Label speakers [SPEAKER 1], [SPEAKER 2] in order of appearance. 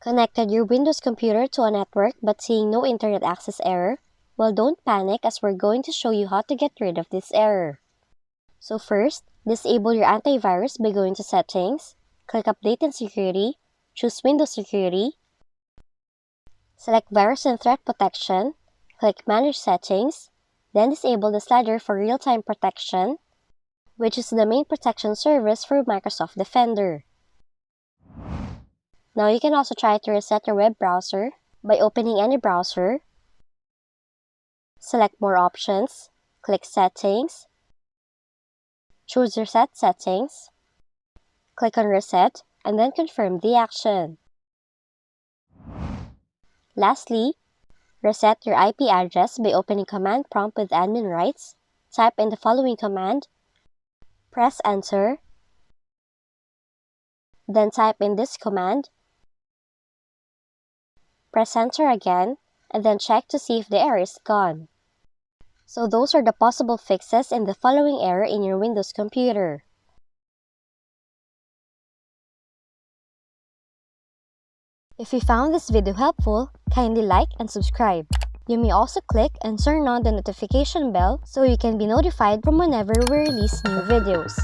[SPEAKER 1] Connected your Windows computer to a network but seeing no internet access error? Well, don't panic as we're going to show you how to get rid of this error. So first, disable your antivirus by going to Settings, click Update and Security, choose Windows Security, select Virus and Threat Protection, click Manage Settings, then disable the slider for real-time protection, which is the main protection service for Microsoft Defender. Now you can also try to reset your web browser by opening any browser, select More Options, click Settings, choose Reset Settings, click on Reset, and then confirm the action. Lastly, reset your IP address by opening Command Prompt with admin rights, type in the following command, press Enter, then type in this command, press Enter again, and then check to see if the error is gone. So those are the possible fixes in the following error in your Windows computer. If you found this video helpful, kindly like and subscribe. You may also click and turn on the notification bell so you can be notified from whenever we release new videos.